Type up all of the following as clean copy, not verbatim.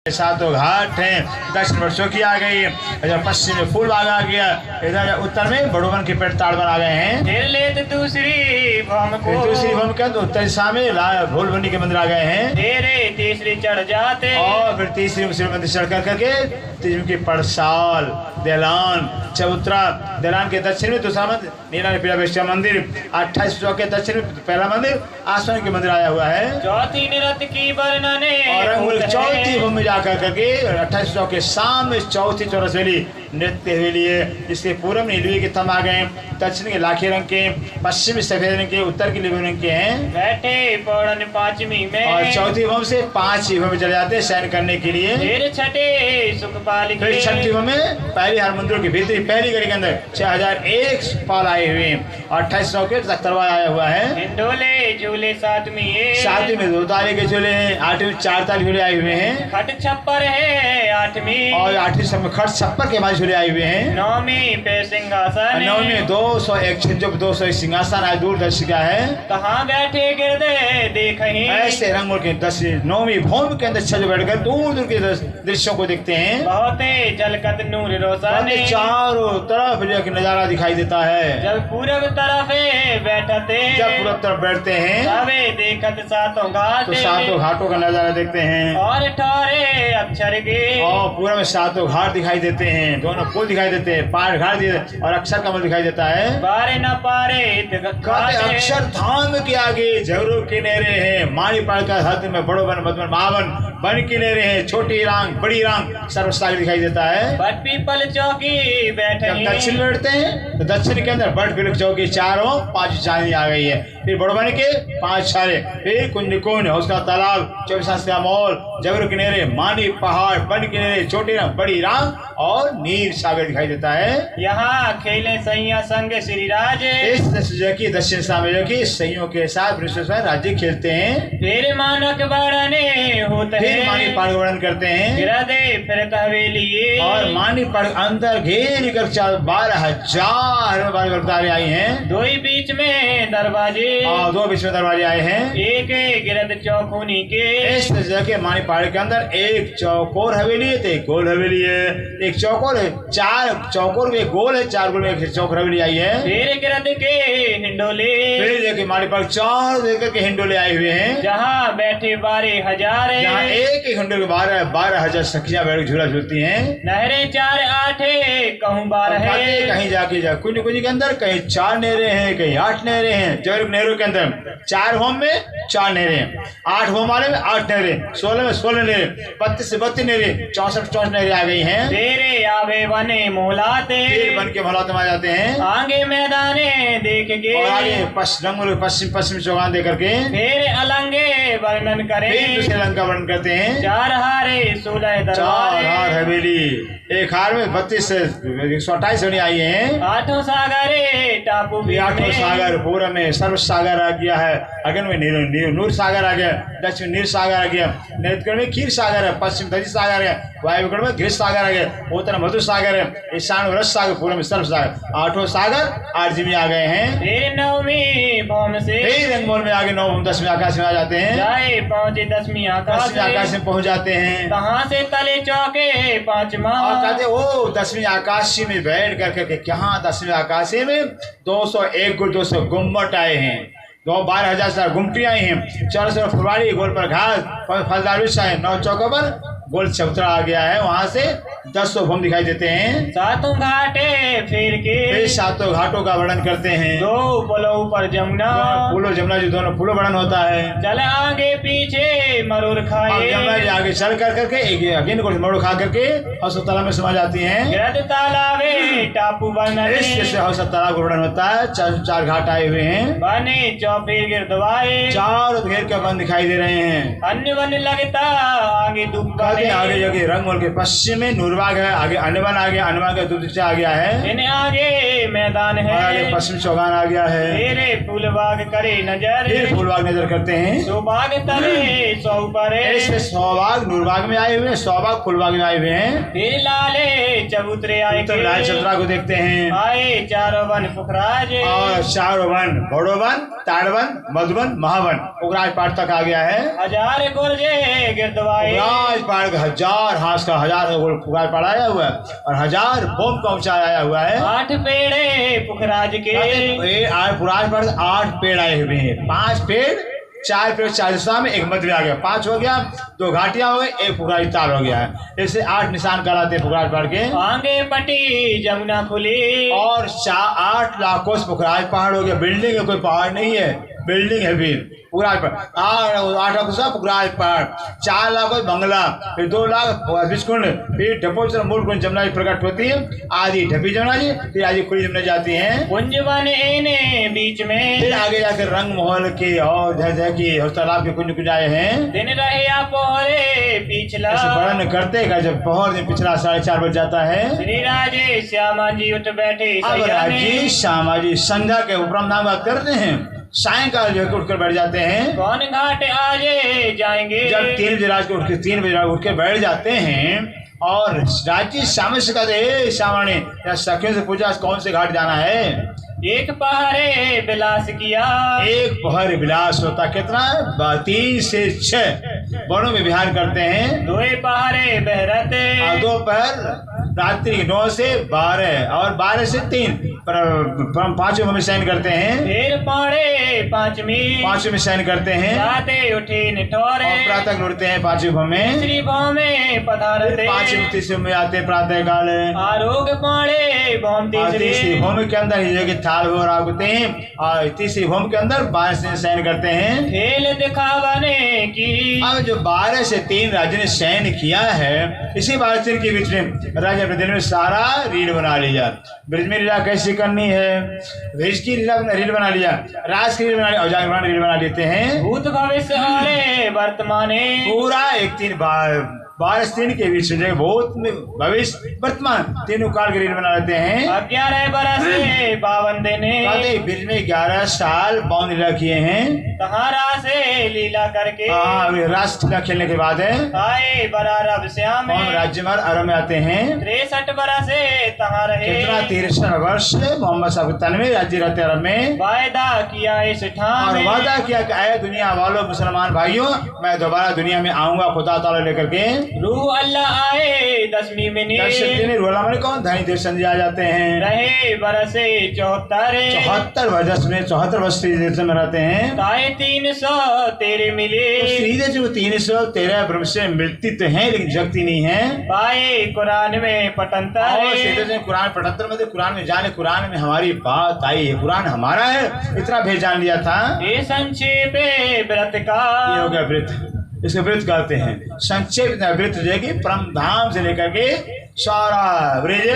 सातों घाट हैं। दक्षिण में चौकी आ गई, इधर पश्चिम में फूलबाग आ गया, इधर उत्तर में बड़ोवन के पेड़ ताड़वन आ गए हैं। दूसरी भूम के उत्तर दिशा में भोलबनी के मंदिर आ गए हैं। तीसरी चढ़ जाते और फिर तीसरी मंदिर चढ़ करके तीसरी की पड़साल देलान चबूतरा। देलान के दक्षिण में दूसरा मंदिर नीला पीला बेश्या मंदिर। 28 चौक के दक्षिण में पहला मंदिर आसमान के मंदिर आया हुआ है। चौथी निरत की वर्णने और चौथी भूमि जाकर करके 28 चौक के सामने चौथी चौरसवेली नृत्य हवेली है। इसके पूर्व में नीलवी के थम आ गए, दक्षिण के लाखे रंग के, पश्चिम में सफेद रंग के, उत्तर के नीले रंग के हैं। बैठे पौड़न पांचवी में और चौथी भूमि से पांचवी भूमि चले जाते हैं शयन करने के लिए। फिर छठे सुखपाल फिर छठी भूमि पहली हर मंदिरों के भीतरी पहली गली के अंदर 6001 पाल आए हुए हैं। 28 चौक के तख्तरवा आया हुआ है। हिंडोले झूले सातवीं में 2 ताले के झूले हैं, 8वीं 4 ताले झूले आए हुए हैं। खट छप्पर है 8वीं और 8वीं सब में खट छप्पर के बाद झूले आए हुए हैं। 9वीं पे सिंहासन 9वीं 201 सिंहासन है, दूरदर्शी का है। कहाँ बैठे गिरदे देखहीं ऐसे रंगों के 9वीं भूमि के अंदर छज बैठकर दूर दूर के दृश्यों को देखते हैं। बहुत जलकत नूर रोशन चारों तरफ जो नजारा दिखाई देता है। जब पूरब तरफ बैठते जब पूरब तरफ बैठते हैं तबे देखत सातों घाट तो सातों घाटों का नजारा देखते हैं। और ठहरे अक्षर के और पूरा में सातों घाट दिखाई देते हैं, दोनों पुल दिखाई देते हैं, पार घाट और अक्षर कमल दिखाई देता है। पारे न पारे अक्षर धाम के आगे जरूर किनारे हैं। मानी पाड़ का हद में बड़ो बन मधुबन महावन बन किनारे हैं। छोटी रांग बड़ी रांग सर्वसागर दिखाई देता है। बट पीपल चौकी बैठे दक्षिण में बैठते हैं तो दक्षिण के अंदर बट पीपल चौकी 4 5 चांदी आ गई है। फिर बड़ोबन के 5 छारे, फिर कुंड उसका तालाब 24 का मॉल जबर किनारे मानी पहाड़ बन किनारे छोटी रांग बड़ी रांग और नीर सागर दिखाई देता है। यहाँ खेले सैया संग श्री राज इस दक्षिण दिशा में की सैयों के साथ राज्य खेलते हैं। फिर मानक बढ़ने होते हैं, मानी पाड़ वर्णन करते हैं। फिर हवेली और मानी पड़ अंदर घेर कर 12,000 आई हैं। 2 बीच में दरवाजे 2 बीच में दरवाजे आए हैं। एक गिरद चौकोनी के इस के मानी पहाड़ के अंदर एक चौकोर हवेली है, एक गोल हवेली है। एक चौकोर है, 4 चौकोर में गोल है, 4 गोल में एक चौक हवेली आई है। फिर गिरद के हिंडोले फिर देखिए मानी पहाड़ 4 देकर के हिंडोले आए हुए हैं, जहाँ बैठे 12,000 यहाँ एक हिंडोले 12,000 सखियां बैठ झूला झूलती हैं। नहरें 4 8 कहूँ 12 कहीं जाके कुंज के अंदर कहीं 4 नहरें हैं, कहीं 8 नहरें हैं। जब नहरों के अंदर 4 होम में 4 नहरें, 8 होम वाले में 8 नहरें, 16 में 16 नहरें, 32 से 32 नहरें, 64 नहरें आ गई हैं। तेरे आवे बने मोहलाते बन के मोहलाते में आ जाते हैं। आगे मैदाने देख के और आगे पश्चिम चौगान दे करके फिर अलंगे वर्णन करें, फिर दूसरे अलंग का वर्णन करते हैं। 4 हारे 16 4 हार हवेली, एक हार में 32 से 128 होने आई है। 8 सागरे टापू भी 8 सागर पूर्व में सर्व सागर आ गया है। अगन में नूर सागर आ गया, दक्षिण में नीर सागर आ गया, नैऋत्य में खीर सागर है, पश्चिम दधी सागर है, वायुगण में घृत सागर आ गया, उत्तर मधु सागर है, ईशान में रस सागर, पूर्व में सर्व सागर। 8 सागर 8 जीवी आ गए हैं। फिर 9वीं भौम से रंगमोल में आगे 9 10वीं आकाश में आ जाते हैं। जाए पहुंचे 10वीं आकाश में पहुंच जाते हैं। कहाँ से तले चौके 5वां कहते वो 10वीं आकाशी में बैठ करके यहाँ 10वीं आकाशी में 201 200 गुम्मट आए हैं। 12,000 गुमटी आई हैं। 400 फुलवाड़ी गोल पर घास फलदार वृक्ष है। 9 चौकों पर गोल चबूतरा आ गया है। वहाँ से 10 भूम दिखाई देते हैं। 7 घाटे फिर के 7 घाटों का वर्णन करते हैं। 2 पुलों पर जमुना पुलो जमुना जी दोनों पुलों वर्णन होता है। चल आगे पीछे मरूर खाए, जमुना जी आगे चल करके अगेन मरूर खा करके हौसला तालाब में समा जाती हैं। गिरद तालाबे टापू वर्णन जैसे हौसला तालाब का वर्णन होता है। 4 घाट आए हुए हैं। बने चौफे गिरदवाए 4 घेर के वन दिखाई दे रहे हैं। अन्य वन लगता आगे दुबका आगे जगह रंगमोल के पश्चिम में नूरबाग है, आगे अनवन आ गया, अनवन का दूसरी आ गया है। इन्हें आगे मैदान है, आगे पश्चिम चौगान आ गया है। मेरे फूलबाग करे नजर, फिर फूलबाग नजर करते हैं। सौबाग तले 100 पर इसमें 100 बाग नूरबाग में आए हुए हैं, 100 बाग फूलबाग में आए हुए हैं। फिर लाले चबूतरे आए, लाल चबूतरा को देखते हैं। आए 4 वन पुखराज और 4 वन बड़ो वन ताड़वन मधुबन महावन पुखराज पाठ तक आ गया है। 1000 गुर्जे गिरदवाए पुखराज पाठ के 1000 हाथ का 1000 पुकार पढ़ाया हुआ है और 1000 बोम का ऊंचा आया हुआ है। 8 पेड़े पुखराज के, 8 पुराज पर 8 पेड़ आए हुए हैं। 5 पेड़, 4 पेड़ 4 दिशा में, एक मध्य में आ गया, 5 हो गया, 2 घाटियां हो गई, एक पुखराज तार हो गया है। ऐसे 8 निशान कराते हैं पुखराज पढ़ के। आगे पटी जमुना खुली, और 8 लाख कोस पुखराज पहाड़ हो गया। बिल्डिंग है, कोई पहाड़ नहीं है, बिल्डिंग है भी पुखराज पर। 8 लाख कोस पुखराज पहाड़, 4 लाख कोस बंगला, फिर 2 लाख विष्कुंड, फिर ढपोचर मूल कुंज जमुना जी प्रकट होती है, आदि ढपी जमुना जी, फिर आदि खुली जमुना जाती है। कुंज बन एने बीच में, फिर आगे जाकर रंग महल के और जय की और तालाब के कुंज कुंज आए हैं। दिन रहे या पोहरे पिछला, ऐसे वर्णन करते का जब पहर दिन पिछला 4:30 बज जाता है। श्री राजे श्यामा जी उठ बैठे अब सैया में। राजी श्यामा जी संध्या के उपरम नाम बात करते हैं, सायंकाल जो है उठकर बैठ जाते हैं। कौन घाट आजे जाएंगे, जब 3 बजे रात को उठ के 3 बजे उठ के बैठ जाते हैं और राजी श्यामा से कहते हैं, श्यामा ने या सखियों से पूछा कौन से घाट जाना है। एक पहाड़े विलास किया, एक पहर विलास होता कितना, 3 से 6 वनों में विहार करते हैं। 2 पहाड़े बहरते, और 2 पहर रात्रि 9 से 12 और 12 से 3 पर 5 में शयन करते हैं। फिर पौड़े 5वीं, 5 में शयन करते हैं। राते उठे निठौरे, और प्रातः लौटते हैं 5 में। श्री भाव में पधारते, 5 तीसरे में आते हैं प्रातः काल। आरोग पौड़े भौम और तीसरी तीसरे, भूमि के अंदर जो कि थाल हो रागते हैं और तीसरी भूमि के अंदर 12 से शयन करते हैं। खेल दिखावाने की, अब जो 12 से 3 राजा ने शयन किया है, इसी 12 से के बीच में राजा अपने दिल में सारा रील बना लिया। ब्रज में लीला कैसी करनी है, ब्रज की रील बना लिया, राज की रील बना लिया और जागरण रील बना लेते हैं। भूत भविष्य आले वर्तमाने, पूरा 1-3 12 दिन के बीच में भूत में भविष्य वर्तमान तीनों काल के रील बना लेते हैं। 11 बरस 52 दिन, ब्रज में 11 साल 52 लीला किए हैं। तहारा से लीला करके, रास लीला खेलने के बाद है आए बरा रब श्याम और राज्य में अरब में आते हैं। 63 बरस तहाँ रहे, कितना 63 वर्ष मोहम्मद साहब 93 राज्य रहते अरब में। वायदा किया इस ठाम और में, वादा किया कि आए दुनिया वालों मुसलमान भाइयों, मैं दोबारा दुनिया में आऊंगा खुदा ताला लेकर के। रूह अल्लाह आए 10वीं में दर्शन रोला मैंने कौन धनी दर्शन दिया जाते हैं। रहे बरसे 74 वर्ष में 74 वर्ष में रहते हैं। ताए 300 तेरे मिले, सीधे जो 313 ब्रह्म से मिलती तो है लेकिन जगती नहीं है। पाए कुरान में पटंतर, और सीधे से कुरान 75 में कुरान में जाने, कुरान में हमारी बात आई है, कुरान हमारा है, इतना भेद जान लिया था। ये संक्षेप व्रत का, ये हो गया व्रत, इसको व्रत कहते हैं। संक्षेप व्रत जो है कि परम धाम से लेकर के सारा ब्रज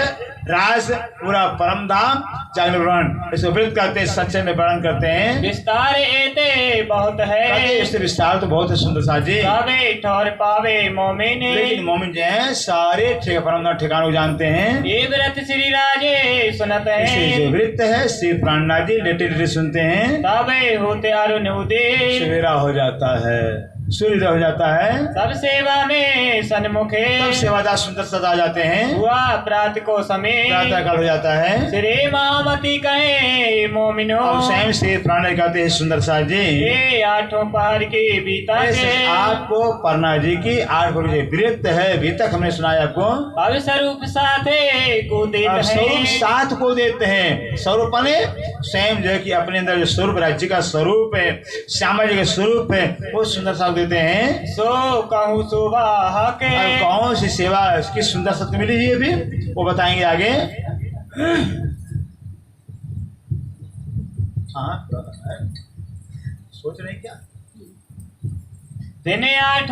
राज पूरा परम धाम जागरण, इसको व्रत कहते हैं। संक्षेप में वर्णन करते हैं। विस्तार एते बहुत है, इससे विस्तार तो बहुत है सुंदर सा जी, पावे ठौर पावे मोमिन, लेकिन मोमिन जो है सारे परम धाम ठिकानों को जानते हैं। ये व्रत श्री राजे सुनत इससे है, जो व्रत है श्री प्राणनाथ जी लेटे लेटे सुनते हैं। तबे होते अरुण उदय, सवेरा हो जाता है, सूर्य हो जाता है, सब सेवा में सन्मुखे, तब सेवादार सुंदर सदा जाते हैं। हुआ प्रात को समय, प्रातः काल हो जाता है। श्री महामती कहे मोमिनो, और स्वयं से प्राण कहते हैं सुंदर सा जी। ये 8 पहाड़ के बीता ऐसे से, आपको पन्ना जी की 8 गुरु जी वृत्त है, अभी तक हमने सुनाया आपको। अब स्वरूप साथे को अब देत स्वरूप है, साथ को देते हैं। स्वरूप ने स्वयं जो है कि अपने अंदर जो स्वरूप राज्य का स्वरूप है, श्यामा जी का स्वरूप है, वो सुंदर सा देते हैं। सो कहूँ शोभा के, और कौन सी सेवा इसकी सुंदर सत्य मिली जी अभी वो बताएंगे आगे। हाँ सोच रहे क्या दिन 8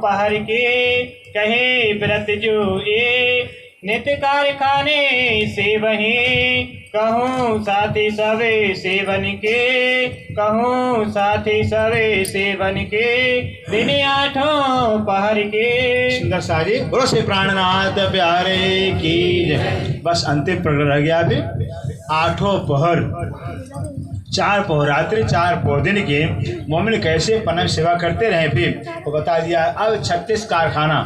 पहर के कहे व्रत जो ए, नित कारखाने से वही, कहूँ साथी सवे सेवन के, कहूँ साथी सवे सेवन के, दिन 8 पहर के। सुंदर सारी बोलो से प्राणनाथ प्यारे की जय। बस अंतिम प्रकरण रह गया अभी। 8 पहर, 4 पहर रात्रि 4 पहर दिन के मोमिन कैसे पन्ना सेवा करते रहे फिर वो बता दिया। अब 36 कारखाना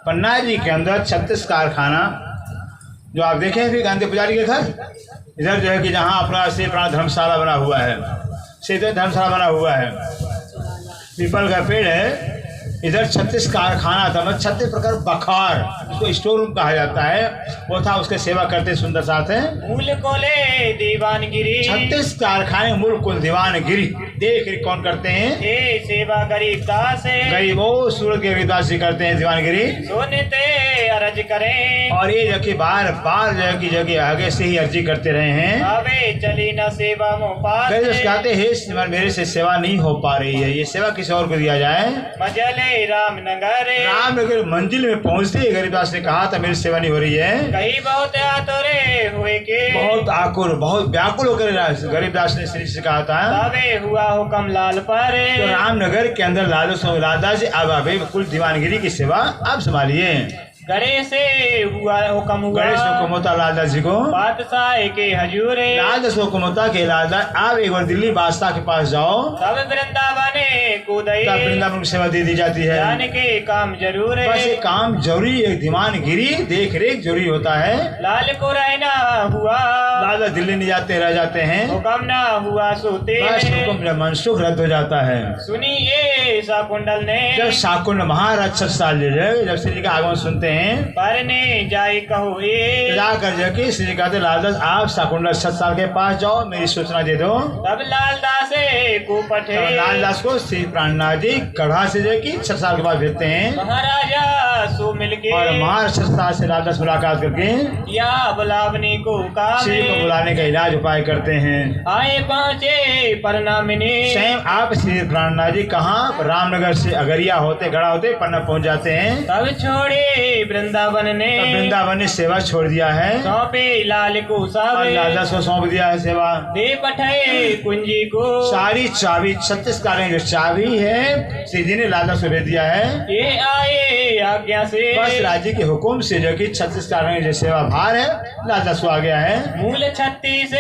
पन्ना जी के अंदर 36 कारखाना जो आप देखें फिर गांधी पुजारी के घर इधर जो है कि जहाँ अपना से प्राण धर्मशाला बना हुआ है, से धर्मशाला बना हुआ है, पीपल का पेड़ है, इधर 36 कारखाना था, मतलब 36 प्रकार बखार, उसको स्टोर रूम कहा जाता है, वो था। उसके सेवा करते सुंदर साथ है। मूल कोले दीवानगिरी 36 कारखाने मूल कुल दीवानगिरी देख रेख कौन करते हैं? ये सेवा गरीब दास गरीबो सूरत के गरीबदास जी करते हैं दीवानगिरी। सोने ते अरज करें और ये जो कि बार बार जगह की जगह आगे से ही अर्जी करते रहे हैं। अबे चली न सेवा मोह पास गरीब कहते हैं मेरे से सेवा नहीं हो पा रही है, ये सेवा किसी और को दिया जाए। मजले रामनगर रामनगर मंजिल में पहुंचते ही गरीबदास ने कहा था मेरी सेवा नहीं हो रही है। कहीं बहुत आतुरे हुए के बहुत आकुल बहुत व्याकुल होकर गरीबदास ने श्री से कहा था। तबे हुआ हुक्म लाल पर तो रामनगर के अंदर लादा से अब अभी कुल दीवानगिरी की सेवा आप संभालिए। गणेश से हुआ हुक्म हुआ गणेश हुक्म होता लालदास जी को बादशाह के हजूर लालदास हुक्म होता के लालदास आप एक बार दिल्ली बादशाह के पास जाओ, तब वृंदावन कूदई तब वृंदावन की सेवा दे दी जाती है। जाने के काम जरूर है, बस ये काम जरूरी है, दीवानगिरी देख रेख जरूरी होता है। लाल को रहना हुआ लालदास दिल्ली नहीं जाते रह जाते हैं, हुक्म ना हुआ सोते बस हुक्म मनसुख रद्द हो जाता है। सुनिए शाकुंडल ने जब शाकुंड महाराज 6 साल जब श्री जी का आगमन सुनते हैं परने जाए कहो ये जाकर जाके श्री जी कहते लालदास आप शाकुंड 6 साल के पास जाओ, मेरी सूचना दे दो। तब लालदास को पठे लालदास को श्री प्राणनाथ जी गढ़ा से जो कि 6 साल के बाद भेजते हैं। महाराजा सो मिलके और महाराज 6 साल से लालदास मुलाकात करके या बुलावने को काम श्री को बुलाने का इलाज उपाय करते हैं। आए पहुँचे परनामिनी स्वयं आप श्री प्राणनाथ जी कहाँ रामनगर से अगरिया होते गढ़ा होते पन्ना पहुंच जाते हैं। तब छोड़े वृंदावन ने वृंदावन ने सेवा छोड़ दिया है, सौंपे लाल को सब लालदास को सौंप दिया है सेवा। दे पठाए कुंजी को सारी चाबी 36 कार्य जो चाबी है श्री जी ने लालदास को भेज दिया है। ये आए आज्ञा से बस राज्य के हुक्म से जो कि 36 कार्य जो सेवा भार है लालदास को आ गया है। मूल 36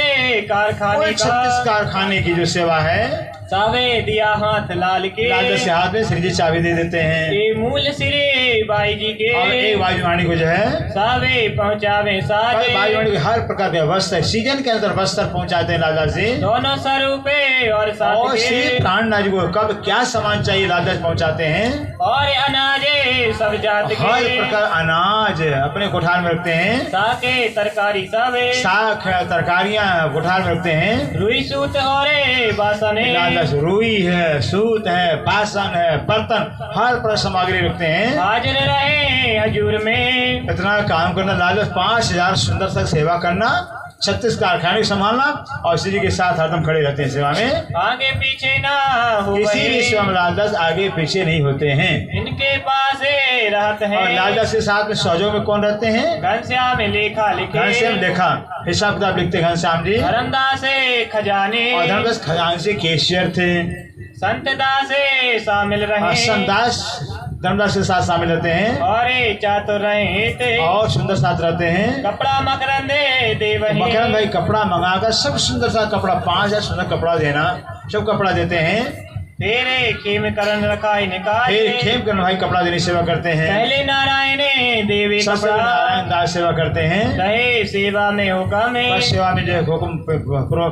कारखाने 36 कारखाने की जो सेवा है सावे दिया हाथ लाल के लालदास के हाथ में श्री जी चाबी दे देते हैं। ये मूल सिरे बाई जी के और एक वायुवाणी को जो है सावे पहुँचावे सारे वायुवाणी के हर प्रकार के वस्त्र सीजन के अंदर वस्त्र पहुंचाते हैं लालदास जी। दोनों स्वरूपे और साथ और श्री के प्राणनाथ जी को कब क्या सामान चाहिए लालदास पहुंचाते हैं। और अनाजे सब जात के हर प्रकार अनाज अपने कोठार में रखते हैं, साके तरकारी सावे साग तरकारियां कोठार में रखते हैं। रुई सूत और बासन लालदास रुई है, सूत है, बासन है, बर्तन हर प्रकार सामग्री रखते हैं। हाजिर रहे हजूर में इतना काम करना लालदास 5000 सुंदर तक सेवा करना, 36 कारखाने संभालना और श्री जी के साथ हरदम खड़े रहते हैं सेवा में। आगे पीछे ना हो किसी भी सेवा में लालदास आगे पीछे नहीं होते हैं। इनके पास रहते हैं और लालदास के साथ में सौजों में कौन रहते हैं? घनश्याम लेखा लिखे घनश्याम लेखा हिसाब किताब लिखते घनश्याम जी। धर्मदास खजाने और धर्मदास खजांची केशियर थे। संत दास शामिल रहे संतदास धर्मदास के साथ शामिल रहते हैं और चातुर रहे थे और सुंदर साथ रहते हैं। कपड़ा मकरंद देवही मकरंद भाई कपड़ा मंगाकर सब सुंदर सा कपड़ा 5000 सुंदर कपड़ा देना, सब कपड़ा देते हैं। तेरे खेम करण रखा निकाय फिर खेम कर भाई कपड़ा देने सेवा करते हैं। पहले नारायण देवी सबसे कपड़ा नारायण दास सेवा करते हैं। रहे सेवा में हुक्म बस सेवा में जो हुक्म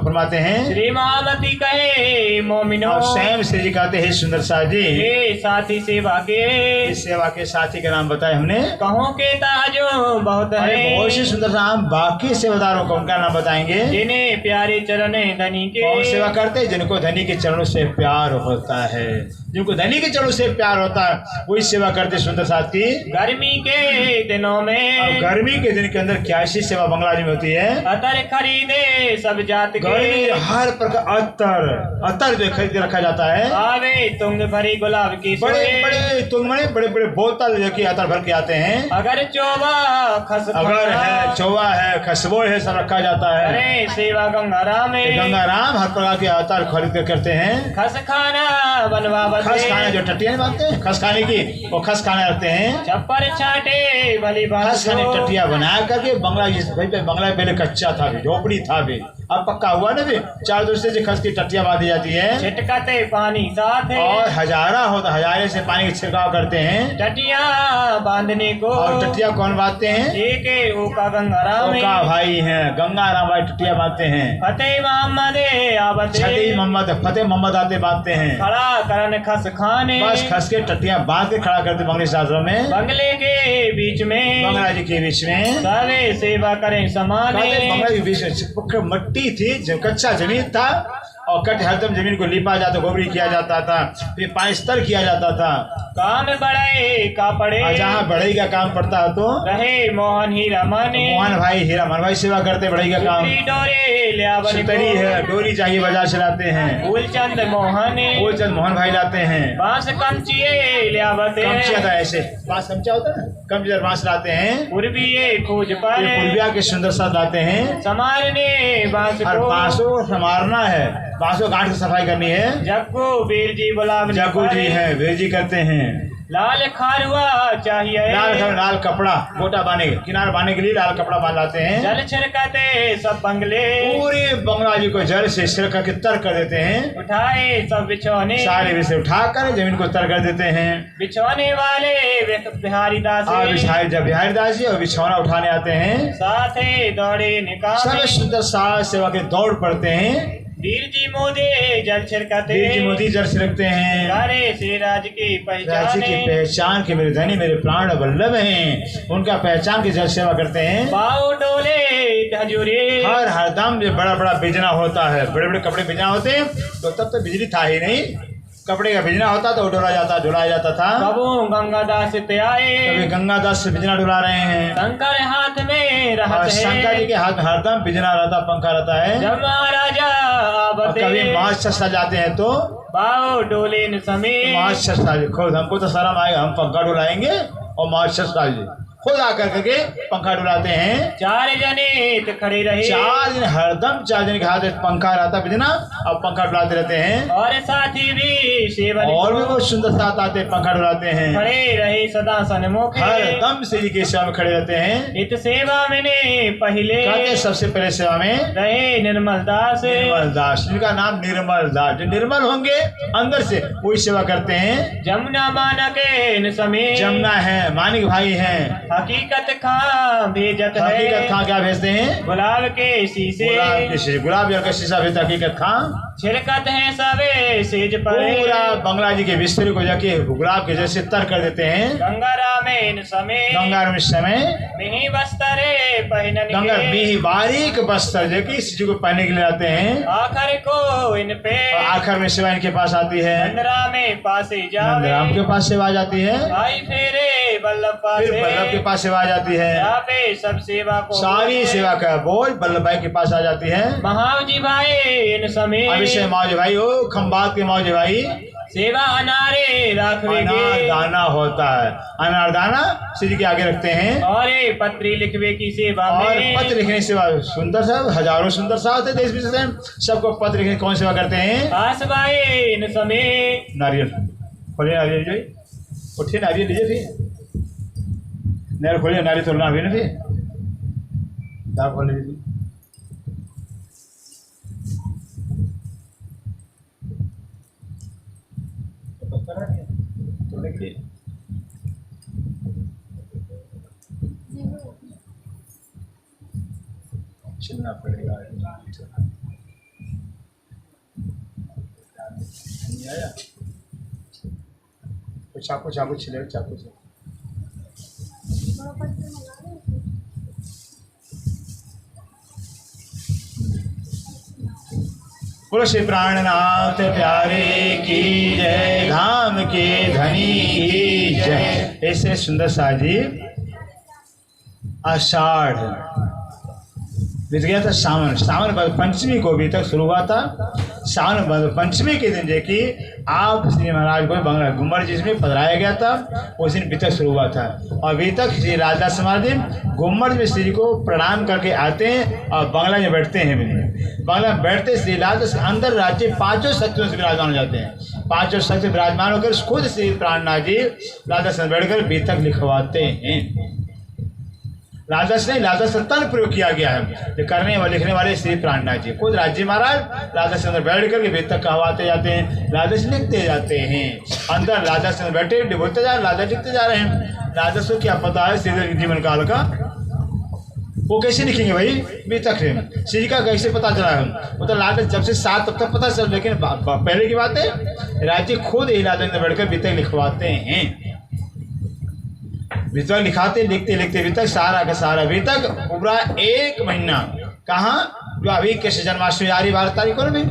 फरमाते हैं। श्री महामती कहे मोमिनो और स्वयं श्री जी कहते हैं सुंदर साथ जी हे साथी सेवा के इस सेवा के साथी का नाम बताए हमने। कहो के ताजो बहुत अरे है बहुत सी सुंदर नाम बाकी सेवादारों को उनका नाम बताएंगे जिन्हें प्यारे चरण धनी के कौन सेवा करते हैं? जिनको धनी के चरणों से प्यार होता है, जिनको धनी के चरणों से प्यार होता है वही सेवा करते सुंदर साथ की। गर्मी के दिनों और में गर्मी के दिन के अंदर क्या ऐसी सेवा बंगला जी में होती है? अतर खरीदे सब जात गर्मी के में हर प्रकार अतर जो खरीद के रखा जाता है। आवे तुंग भरी गुलाब की बड़े सोए बड़े तुंगमणे बड़े बड़े बोतल जो कि अतर भर के आते हैं। अगर चोबा खस अगर है चौवा है खसबो है सब रखा जाता है। अरे सेवा गंगाराम में गंगाराम हर प्रकार के अवतार खरीद कर करते हैं। खस खाना बनवा खस खाने जो टटिया बांधते हैं खस खाने की वो खस खाने रखते हैं। छप्पर छाटे भली बात खस खाने टटिया बना करके बंगला जिस भाई पे बंगला पहले कच्चा था भी झोपड़ी था भी अब पक्का हुआ ना फिर चार दूसरे से खस की टट्टियां बांधी जाती है छिटकते पानी साथ है और हजारे से पानी का छिड़काव करते हैं। टटिया बांधने को और टट्टियां कौन बांधते हैं? एक ओका गंगाराम ओका भाई हैं, गंगाराम भाई टट्टियां बांधते हैं। फतेह मोहम्मद आवते फतेह मोहम्मद आते बांधते हैं। खड़ा करन खस खाने बस खस के टट्टियां बांध के खड़ा करते बंगले शास्त्रों में। बंगले के बीच में बंगला जी के बीच में सारे सेवा करें समाने बंगला के बीच में मट्टी थी, जो कच्चा जमीन था और कट हरदम जमीन को लिपा जाता, गोबरी किया जाता था, फिर पानी स्तर किया जाता था। काम बढ़े का पड़े जहाँ बढ़ई का काम पड़ता है तो रहे मोहन हीरा माने मोहन भाई सेवा करते बढ़ई का काम। डोरे लियावन सुतरी है, डोरी चाहिए बाजार से लाते हैं। फूलचंद मोहन भाई लाते हैं। बांस कमचिए लियावते कमचिया था ऐसे बांस कमचिया होता है, कमचिया बांस लाते हैं। पूर्वीए खोज पर पूर्विया के सुंदर साथ लाते हैं। समारने बांस और को बांसों को संवारना है, बांसों गांठ की सफाई करनी है। जग्गू वीर जी बुलाव जग्गू जी हैं, वीर जी करते हैं। लाल खारुआ चाहिए लाल कपड़ा मोटा बांधने किनारे बांधने के लिए लाल कपड़ा बांध लाते हैं। जल छिड़कते सब बंगले पूरे बंगला जी को जल से छिड़क के तर कर देते हैं। उठाए सब बिछौने सारे विषय उठाकर जमीन को तर कर देते हैं। बिछौने वाले बिहारी दास जब बिहारी दास जी और बिछौना उठाने आते हैं, साथ दौड़े निकाल सब सुंदर साज सेवा के दौड़ पड़ते हैं। वीर जी मोदे जल छिड़कते वीर जी मोदी जल छिड़कते हैं। सारे से राज की पहचान के मेरे धनी मेरे प्राण वल्लभ हैं, उनका पहचान की जल सेवा करते हैं। बाऊ डोले हजूरी हर दम बड़ा बड़ा बिजना होता है, बड़े बड़े कपड़े बिजना होते हैं तो तब तो बिजली था ही नहीं, कपड़े का बिजना होता तो डुलाया जाता था। कबू गंगादास ते आए, कभी गंगादास से बिजना डुला रहे हैं। शंकर हाथ में रहते शंकर जी के हाथ में हरदम बिजना रहता, पंखा रहता है। जब महाराजा कभी मास्टर सजाते हैं तो बाओ डोले न समेत मास्टर साज खुद हमको तो शर्म आएगा, हम पंखा डुलाएंगे और मास्टर साज खुद आकर करके पंखा डुलाते हैं। 4 जने खड़े रहे, 4 दिन हरदम 4 दिन के हाथ में पंखा रहता बिजना और पंखा डुलाते रहते हैं। और साथी भी सेवन और भी बहुत सुंदर साथ आते पंखा डुलाते हैं। खड़े रहे सदा सन्मुख, हरदम श्री जी की सेवा में खड़े रहते हैं। इत सेवा मैंने पहले कहते सबसे पहले सेवा में रहे निर्मल दास। इनका नाम निर्मल दास, जो निर्मल होंगे अंदर से वही सेवा करते हैं। जमुना मानक समय जमुना है, मानिक भाई हैं। हकीकत खां भेजत है, हकीकत खां क्या भेजते हैं? गुलाब के शीशे, गुलाब जल का शीशा भेजता हकीकत खां। छिड़कत है सबे सेज पर, पूरा बंगला जी के बिस्तर को जाके गुलाब के जैसे तर कर देते हैं। गंगा रामेन समय मिही बस्तरे पहनने, गंगा मिही बारीक बस्तर जो कि शिशु को पहनने के लिए आते हैं। आखिर को इन पे आखिर में सेवा इनके पास आती है। नंदराम में पासे जावे, नंदराम के पास सेवा आ जाती है। आई फेरे बल्लभ पासे, बल्लभ के पास सेवा आ जाती है। यहाँ पे सब सेवा को सारी सेवा का बोझ बल्लभ भाई के पास आ जाती है। महावजी भाई इन समय अभिषेक मौज भाई ओ खंबात के मौज भाई सेवा अनारे राखवे, अनार दाना होता है, अनार दाना श्री जी के आगे रखते हैं। और पत्री लिखवे की सेवा और में, पत्र लिखने की सेवा सुंदर सा हजारों सुंदर सा होते देश विदेश में, सबको पत्र लिखने कौन सेवा करते हैं? आस भाई इन समय नारियल खोलिए, नारियल लीजिए, उठिए नारियल लीजिए, फिर नारियल खोलिए, नारियल तोड़ना अभी ना, फिर दाल खोल लीजिए। चलना पड़ेगा, नहीं आया तो चाकू छिले, चाकू से बोलो श्री प्राणनाथ प्यारे की जय, धाम के धनी की जय। ऐसे सुंदर साजी आषाढ़ बीत गया था, सावन पंचमी को भी तक शुरू हुआ था। सावन पंचमी के दिन जो कि आप श्री महाराज को बंगला गुम्मट जिसमें पधराया गया था, उस दिन बीतक शुरू हुआ था। और अभी तक श्री राजदास महाराज गुम्मट में श्री को प्रणाम करके आते हैं और बंगला में बैठते हैं। बंगला में बैठते श्री राजदास अंदर राज्य 5 शक्तियों से विराजमान हो जाते हैं। 5 शक्ति विराजमान होकर खुद श्री प्राणनाथ जी राजदास बैठ कर बीतक लिखवाते हैं। लालदास नहीं, लालदास संतान प्रयोग किया गया है। जो करने वाले लिखने वाले श्री प्राणनाथ जी, खुद राज्य महाराज लालदास अंदर बैठ करके वेद तक कहवाते जाते हैं, लालदास लिखते जाते हैं। अंदर लालदास अंदर बैठे बोलते जा रहे, लालदास लिखते जा रहे हैं। लालदास को क्या पता है श्री जीवन काल का, वो कैसे लिखेंगे भाई वेद तक है, श्री का कैसे पता चला है? वो तो लालदास जब से साथ तब तक पता चल, लेकिन पहले की बात है राज्य खुद ही लालदास अंदर बैठकर वेद तक लिखवाते हैं। वितक लिखाते लिखते लिखते वितक सारा का सारा वितक पूरा 1 महीना। कहाँ? जो अभी कृष्ण जन्माष्टमी आ रही 12 तारीख को भी,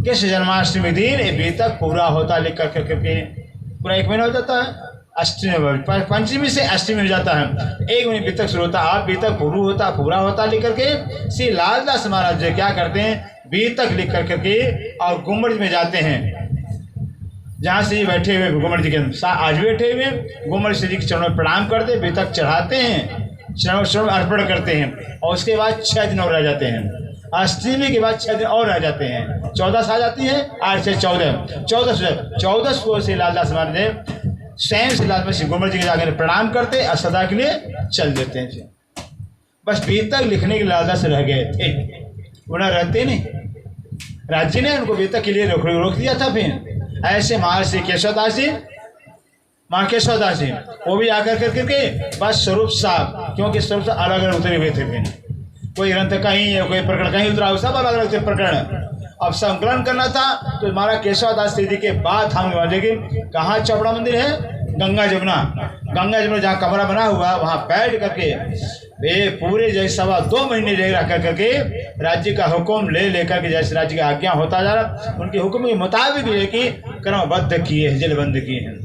कृष्ण जन्माष्टमी दिन ये वितक पूरा होता लिख कर करके पूरा 1 महीना हो जाता है। अष्टमी पंचमी से अष्टमी हो जाता है, 1 महीने वितक शुरू होता है। आप वितक पूरा होता लिख करके श्री लालदास महाराज जी क्या करते हैं, वितक लिख कर करके और गुम्बद में जाते हैं, जहाँ से बैठे हुए गुम्बद जी के आज बैठे हुए गुम्बद श्री जी के चरणों में प्रणाम करते, बेतक चढ़ाते हैं, चरण अर्पण करते हैं। और उसके बाद 6 दिन और रह जाते हैं। अष्टमी के बाद 6 दिन और रह जाते हैं। 14 आ जाती है, 8 से 14 को श्री लालदास महाराज ने स्वयं श्री लालदास श्री गुम्बद जी के जाकर प्रणाम करते और सदा के लिए चल देते हैं। बस बेतक लिखने के लालदास रह गए थे, उन्हें रहते नहीं, राज्य ने उनको बेतक के लिए रोक दिया था। फिर ऐसे महर्षि केशवदास जी, माँ केशवदास जी, वो भी आकर करके बस स्वरूप साहब, क्योंकि स्वरूप साहब अलग अलग उतरे हुए थे। फिर कोई ग्रंथ कहीं है, कोई प्रकरण कहीं उतरा, सब अलग अलग थे प्रकरण। अब संकलन करना था तो हमारा केशवदास जी के बाद हम कहाँ चौपड़ा मंदिर है, गंगा जमुना जहाँ कमरा बना हुआ वहाँ बैठ करके वे पूरे जैसे 2.25 महीने रह करके राज्य का हुक्म ले लेकर के, जैसे राज्य का आज्ञा होता जा रहा उनके हुक्म के मुताबिक है कि क्रमबद्ध किए हैं, जलबंद किए हैं।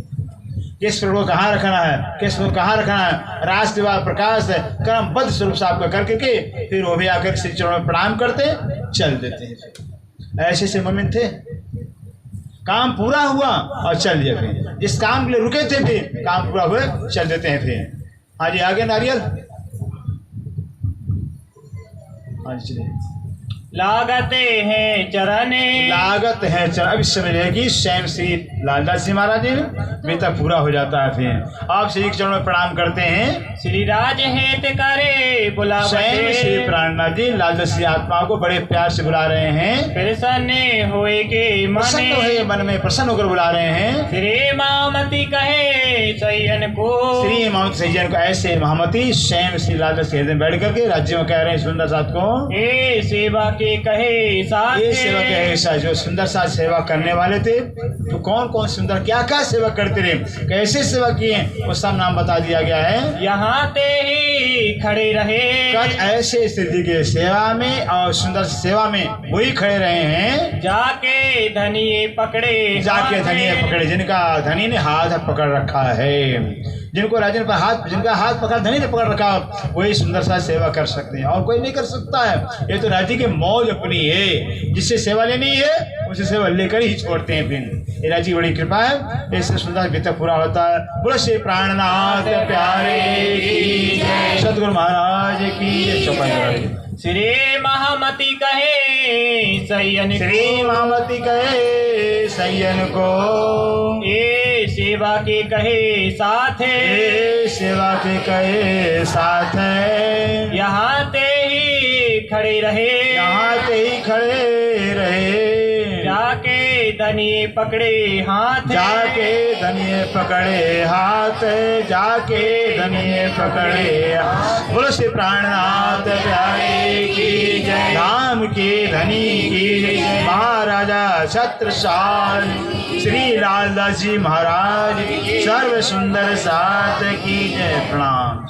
किस प्रभु को कहाँ रखना है, किस प्रभु को कहाँ रखना है, राष्ट्रवाद प्रकाश क्रमबद्ध स्वरूप साहब का करके फिर वो भी आकर श्री चरणों में प्रणाम करते चल देते हैं। ऐसे से मोमिन थे, काम पूरा हुआ और चल दिया। फिर जिस काम के लिए रुके थे फिर काम पूरा हुए चल देते हैं। फिर हाँ जी, आगे नारियल। हाँ जी चलिए। लागते हैं चरणे, लागत है चरण। अब इस समय रहेगी स्वयं श्री लालदास जी महाराज जी बेता पूरा हो जाता है। फिर आप श्री चरण में प्रणाम करते हैं। श्री राज हेत करे बुलावते, स्वयं श्री प्राणनाथ जी लालदास जी आत्मा को बड़े प्यार से बुला रहे हैं। प्रसन्न होए के प्रसन्न हुए मन में प्रसन्न होकर बुला रहे हैं। श्री मामती कहे सैयन को, श्री मामती सैयन को ऐसे महामती स्वयं श्री लालदास के हृदय में बैठ करके राज्य में कह रहे हैं सुंदर साथ को, ए सेवा के कहे साथ, ये सेवा के ऐसा जो सुंदर साथ सेवा करने वाले थे, तो कौन कौन सुंदर क्या क्या सेवा करते रहे, कैसे सेवा किए, वो सब नाम बता दिया गया है। यहाँ ते ही खड़े रहे, ऐसे स्थिति के सेवा में और सुंदर सेवा में वही खड़े रहे हैं। जाके धनिये पकड़े, जाके धनिये पकड़े, जिनका धनी ने हाथ पकड़ रखा है, जिनको राजन पर हाथ, जिनका हाथ पकड़ धनी ने पकड़ रखा, वही सुंदर सा सेवा कर सकते हैं और कोई नहीं कर सकता है। ये तो राज्य की मौज अपनी है, जिससे सेवा लेनी है उसे सेवा लेकर ही छोड़ते हैं। फिर ये राज्य की बड़ी कृपा है, इससे सुंदर बीता पूरा होता है। बोलो श्री प्राणनाथ प्यारे की जय, सतगुरु महाराज की जय। चौपाई श्री महामती कहे सैयन, श्री महामती कहे सैयन को, ए सेवा के कहे साथ, सेवा के कहे साथ, यहाँ ते ही खड़े रहे, यहाँ ते ही खड़े रहे, जाके धनिये पकड़े हाथ, जाके धनिये पकड़े हाथ, जाके धनिये पकड़े हाथ। बोलो श्री प्राणनाथ प्यारे की जय, राम की धनी की जय, महाराजा छत्रसाल श्री लालदास जी महाराज सर्व सुंदर साथ की जय। प्रणाम।